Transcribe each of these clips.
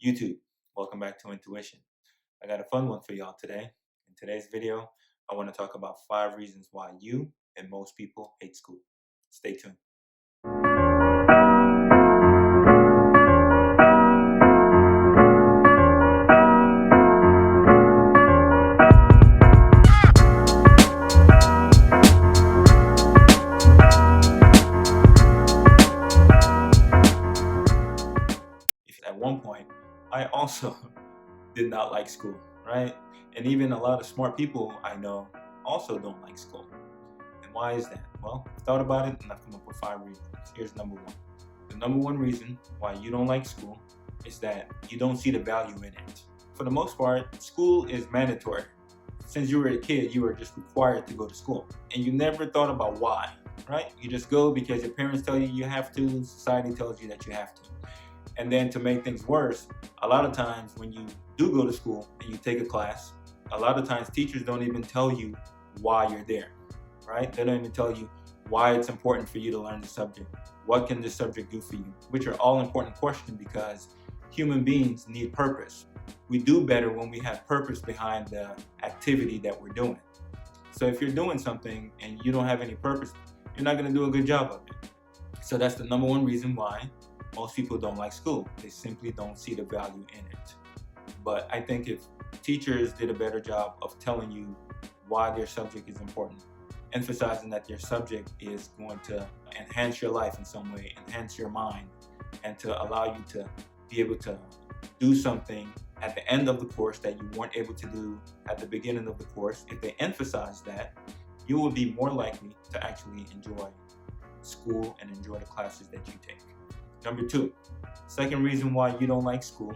YouTube, welcome back to Intuition. I got a fun one for y'all today. In today's video, I want to talk about 5 reasons why you and most people hate school. Stay tuned. At one point, I also did not like school, right? And even a lot of smart people I know also don't like school. And why is that? Well, I've thought about it and I've come up with 5 reasons. Here's number 1. The number 1 reason why you don't like school is that you don't see the value in it. For the most part, school is mandatory. Since you were a kid, you were just required to go to school. And you never thought about why, right? You just go because your parents tell you have to, society tells you that you have to. And then to make things worse, a lot of times when you do go to school and you take a class, a lot of times teachers don't even tell you why you're there, right? They don't even tell you why it's important for you to learn the subject. What can this subject do for you? Which are all important questions because human beings need purpose. We do better when we have purpose behind the activity that we're doing. So if you're doing something and you don't have any purpose, you're not going to do a good job of it. So that's the number 1 reason why most people don't like school. They simply don't see the value in it. But I think if teachers did a better job of telling you why their subject is important, emphasizing that their subject is going to enhance your life in some way, enhance your mind, and to allow you to be able to do something at the end of the course that you weren't able to do at the beginning of the course, if they emphasize that, you will be more likely to actually enjoy school and enjoy the classes that you take. Number 2, second reason why you don't like school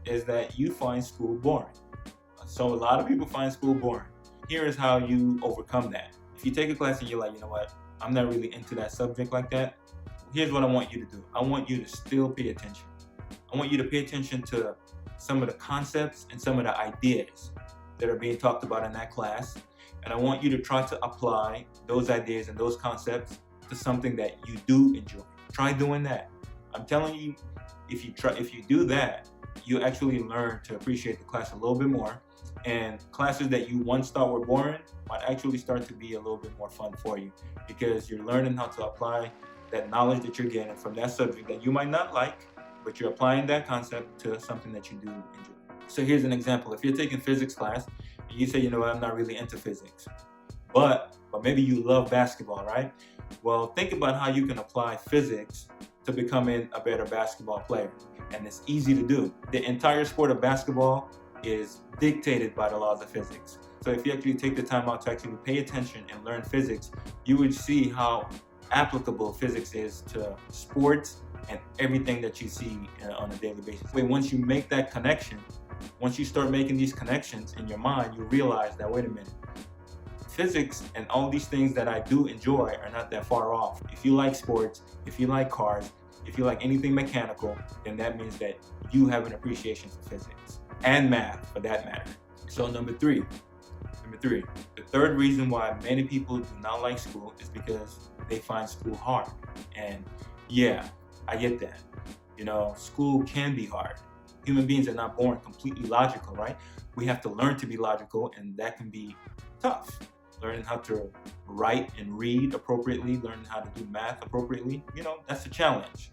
is that you find school boring. So a lot of people find school boring. Here is how you overcome that. If you take a class and you're like, you know what, I'm not really into that subject like that, here's what I want you to do. I want you to still pay attention. I want you to pay attention to some of the concepts and some of the ideas that are being talked about in that class. And I want you to try to apply those ideas and those concepts to something that you do enjoy. Try doing that. I'm telling you, if you do that, you actually learn to appreciate the class a little bit more, and classes that you once thought were boring might actually start to be a little bit more fun for you because you're learning how to apply that knowledge that you're getting from that subject that you might not like, but you're applying that concept to something that you do enjoy. So here's an example. If you're taking physics class and you say, you know what, I'm not really into physics, but maybe you love basketball, right? Well, think about how you can apply physics to becoming a better basketball player. And it's easy to do. The entire sport of basketball is dictated by the laws of physics. So if you actually take the time out to actually pay attention and learn physics, you would see how applicable physics is to sports and everything that you see on a daily basis. Once you make that connection, once you start making these connections in your mind, you realize that, wait a minute, physics and all these things that I do enjoy are not that far off. If you like sports, if you like cars, if you like anything mechanical, then that means that you have an appreciation for physics and math for that matter. So number three, the third reason why many people do not like school is because they find school hard. And yeah, I get that. You know, school can be hard. Human beings are not born completely logical, right? We have to learn to be logical, and that can be tough. Learning how to write and read appropriately, learning how to do math appropriately, that's a challenge.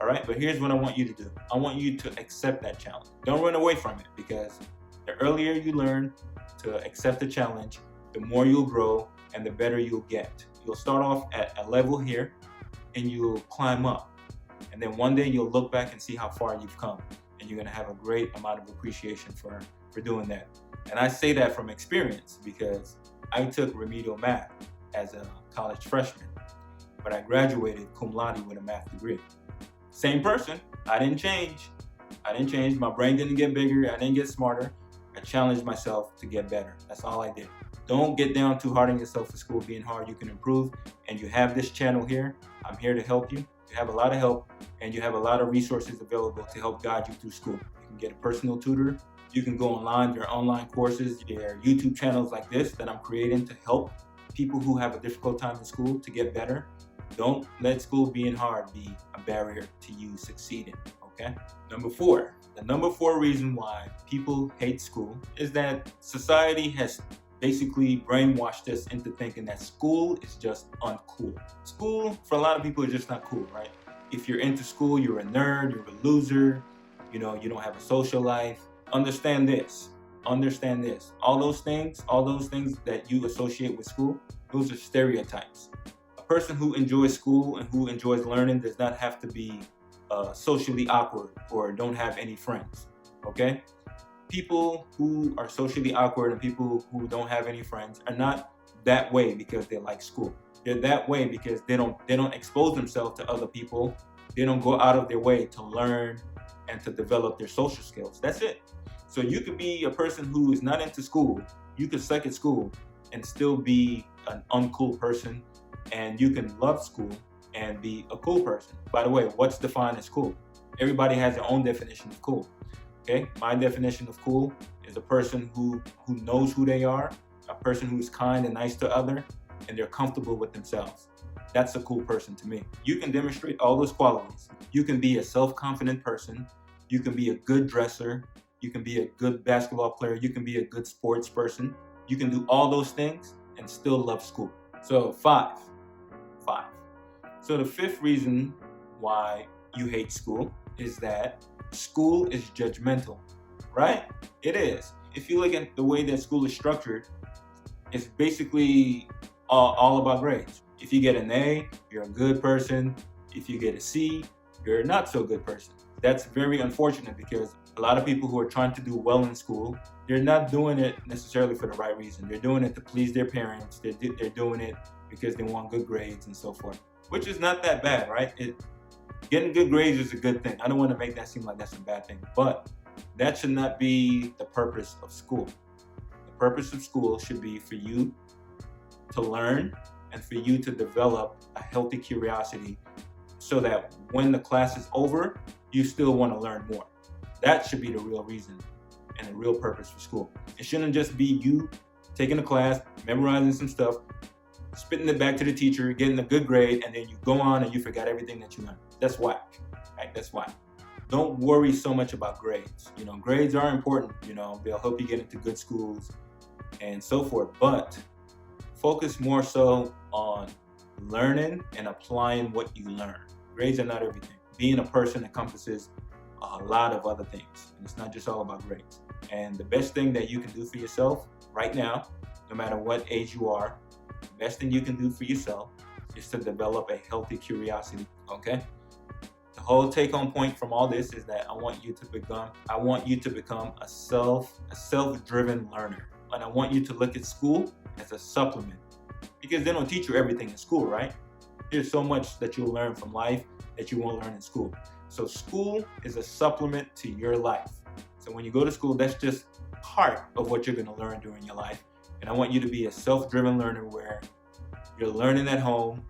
All right, but here's what I want you to do. I want you to accept that challenge. Don't run away from it, because the earlier you learn to accept the challenge, the more you'll grow and the better you'll get. You'll start off at a level here and you'll climb up. And then one day you'll look back and see how far you've come. And you're gonna have a great amount of appreciation for doing that. And I say that from experience because I took remedial math as a college freshman, but I graduated cum laude with a math degree. Same person, I didn't change. My brain didn't get bigger, I didn't get smarter. I challenged myself to get better. That's all I did. Don't get down too hard on yourself for school being hard. You can improve, and you have this channel here. I'm here to help you. You have a lot of help, and you have a lot of resources available to help guide you through school. You can get a personal tutor. You can go online, there are online courses, there are YouTube channels like this that I'm creating to help people who have a difficult time in school to get better. Don't let school being hard be a barrier to you succeeding, okay? Number 4, The number 4 reason why people hate school is that society has basically brainwashed us into thinking that school is just uncool. School, for a lot of people, is just not cool, right? If you're into school, you're a nerd, you're a loser, you don't have a social life. Understand this. Understand this. All those things that you associate with school, those are stereotypes. A person who enjoys school and who enjoys learning does not have to be socially awkward or don't have any friends, okay? People who are socially awkward and people who don't have any friends are not that way because they like school. They're that way because they don't expose themselves to other people. They don't go out of their way to learn and to develop their social skills. That's it. So you could be a person who is not into school. You could suck at school and still be an uncool person, and you can love school and be a cool person. By the way, what's defined as cool? Everybody has their own definition of cool. Okay, my definition of cool is a person who knows who they are, a person who's kind and nice to others, and they're comfortable with themselves. That's a cool person to me. You can demonstrate all those qualities. You can be a self-confident person. You can be a good dresser. You can be a good basketball player. You can be a good sports person. You can do all those things and still love school. So 5. So the 5th reason why you hate school is that school is judgmental, right? It is. If you look at the way that school is structured, it's basically all about grades. If you get an A, you're a good person. If you get a C, you're a not so good person. That's very unfortunate because a lot of people who are trying to do well in school, they're not doing it necessarily for the right reason. They're doing it to please their parents. They're doing it because they want good grades and so forth, which is not that bad, right? Getting good grades is a good thing. I don't want to make that seem like that's a bad thing, but that should not be the purpose of school. The purpose of school should be for you to learn and for you to develop a healthy curiosity so that when the class is over, you still want to learn more. That should be the real reason and the real purpose for school. It shouldn't just be you taking a class, memorizing some stuff, spitting it back to the teacher, getting a good grade, and then you go on and you forgot everything that you learned. That's whack, right? That's whack. Don't worry so much about grades. Grades are important. They'll help you get into good schools and so forth, but focus more so on learning and applying what you learn. Grades are not everything. Being a person encompasses a lot of other things, and it's not just all about grades. And the best thing that you can do for yourself right now, no matter what age you are, the best thing you can do for yourself is to develop a healthy curiosity, okay? The whole take-home point from all this is that I want you to become a self-driven learner. And I want you to look at school as a supplement, because they don't teach you everything in school, right? There's so much that you'll learn from life that you won't learn in school. So school is a supplement to your life. So when you go to school, that's just part of what you're going to learn during your life. And I want you to be a self-driven learner where you're learning at home,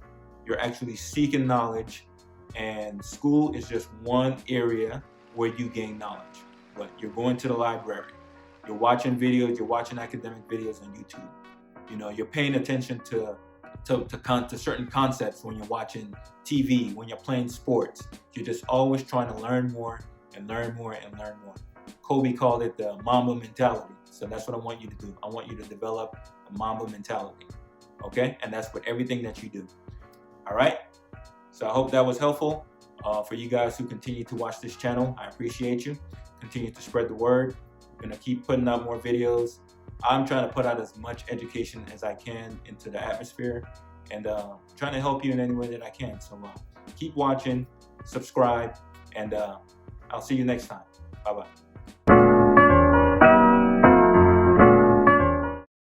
you're actually seeking knowledge, and school is just one area where you gain knowledge. But you're going to the library, you're watching videos, you're watching academic videos on YouTube. You're paying attention to certain concepts when you're watching TV, when you're playing sports. You're just always trying to learn more and learn more and learn more. Kobe called it the Mamba mentality. So that's what I want you to do. I want you to develop a Mamba mentality, okay? And that's with everything that you do, all right? So I hope that was helpful for you guys who continue to watch this channel. I appreciate you. Continue to spread the word. I'm gonna keep putting out more videos. I'm trying to put out as much education as I can into the atmosphere, and trying to help you in any way that I can. So keep watching, subscribe, and I'll see you next time. Bye-bye.